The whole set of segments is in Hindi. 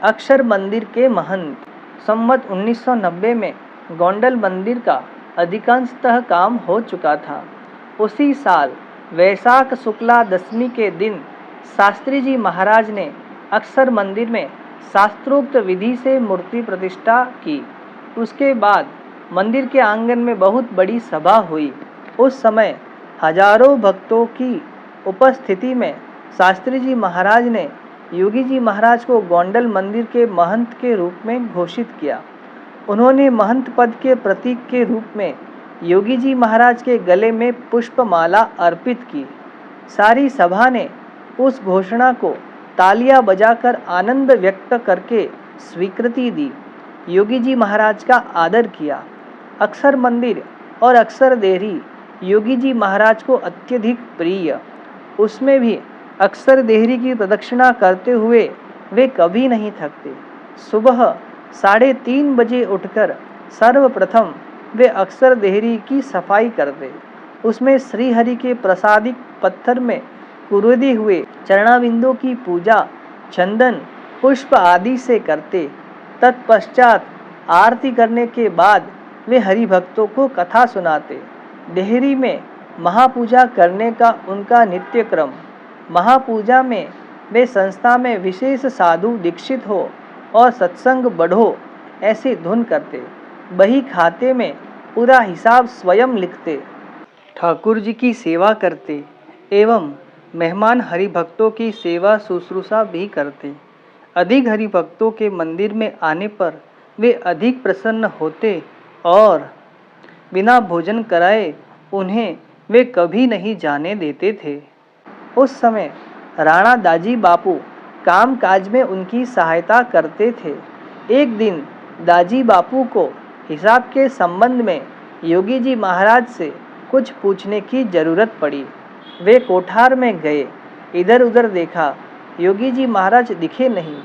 अक्षर मंदिर के महंत संवत 1990 में गोंडल मंदिर का अधिकांशतः काम हो चुका था। उसी साल वैशाख शुक्ला दशमी के दिन शास्त्री जी महाराज ने अक्षर मंदिर में शास्त्रोक्त विधि से मूर्ति प्रतिष्ठा की। उसके बाद मंदिर के आंगन में बहुत बड़ी सभा हुई। उस समय हजारों भक्तों की उपस्थिति में शास्त्री जी महाराज ने योगी जी महाराज को गोंडल मंदिर के महंत के रूप में घोषित किया। उन्होंने महंत पद के प्रतीक के रूप में योगी जी महाराज के गले में पुष्पमाला अर्पित की। सारी सभा ने उस घोषणा को तालियां बजाकर आनंद व्यक्त करके स्वीकृति दी। योगी जी महाराज का आदर किया। अक्षर मंदिर और अक्षर देहरी योगी जी महाराज को अत्यधिक प्रिय। उसमें भी अक्षर देहरी की प्रदक्षिणा करते हुए वे कभी नहीं थकते। सुबह 3:30 बजे उठकर सर्वप्रथम वे अक्षर देहरी की सफाई करते। उसमें श्रीहरि के प्रसादिक पत्थर में कुरेदे हुए चरणाबिंदों की पूजा चंदन पुष्प आदि से करते। तत्पश्चात आरती करने के बाद वे हरि भक्तों को कथा सुनाते। देहरी में महापूजा करने का उनका नित्य क्रम। महापूजा में वे संस्था में विशेष साधु दीक्षित हो और सत्संग बढ़ो ऐसे धुन करते। बही खाते में पूरा हिसाब स्वयं लिखते। ठाकुर जी की सेवा करते एवं मेहमान हरिभक्तों की सेवा शुश्रूषा भी करते। अधिक हरिभक्तों के मंदिर में आने पर वे अधिक प्रसन्न होते और बिना भोजन कराए उन्हें वे कभी नहीं जाने देते थे। उस समय राणा दाजी बापू काम काज में उनकी सहायता करते थे। एक दिन दाजी बापू को हिसाब के संबंध में योगी जी महाराज से कुछ पूछने की जरूरत पड़ी। वे कोठार में गए, इधर उधर देखा, योगी जी महाराज दिखे नहीं।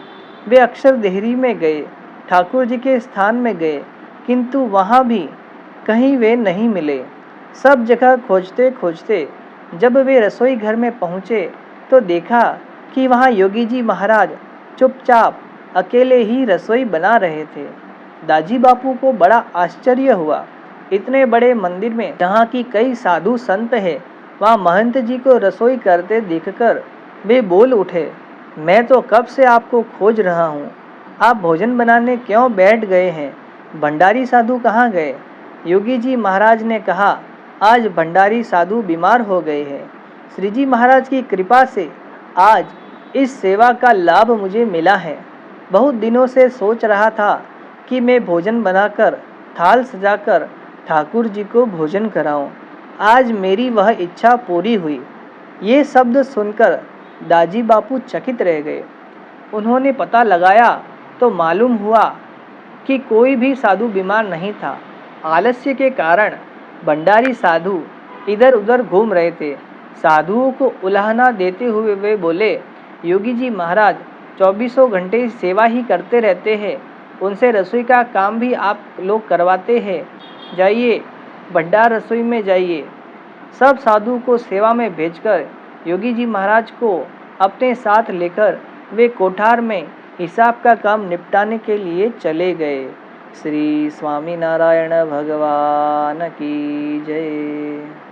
वे अक्षर देहरी में गए, ठाकुर जी के स्थान में गए, किंतु वहाँ भी कहीं वे नहीं मिले। सब जगह खोजते खोजते जब वे रसोई घर में पहुँचे तो देखा कि वहाँ योगी जी महाराज चुपचाप अकेले ही रसोई बना रहे थे। दाजी बापू को बड़ा आश्चर्य हुआ। इतने बड़े मंदिर में जहाँ की कई साधु संत है, वहाँ महंत जी को रसोई करते देखकर वे बोल उठे, मैं तो कब से आपको खोज रहा हूँ। आप भोजन बनाने क्यों बैठ गए हैं? भंडारी साधु कहाँ गए? योगी जी महाराज ने कहा, आज भंडारी साधु बीमार हो गए हैं। श्री जी महाराज की कृपा से आज इस सेवा का लाभ मुझे मिला है। बहुत दिनों से सोच रहा था कि मैं भोजन बनाकर थाल सजाकर ठाकुर जी को भोजन कराऊं। आज मेरी वह इच्छा पूरी हुई। ये शब्द सुनकर दाजी बापू चकित रह गए। उन्होंने पता लगाया तो मालूम हुआ कि कोई भी साधु बीमार नहीं था। आलस्य के कारण भंडारी साधु इधर उधर घूम रहे थे। साधुओं को उलाहना देते हुए वे बोले, योगी जी महाराज 24 घंटे सेवा ही करते रहते हैं, उनसे रसोई का काम भी आप लोग करवाते हैं। जाइए, भंडार रसोई में जाइए। सब साधु को सेवा में भेजकर योगी जी महाराज को अपने साथ लेकर वे कोठार में हिसाब का काम निपटाने के लिए चले गए। श्री स्वामी नारायण भगवान की जय।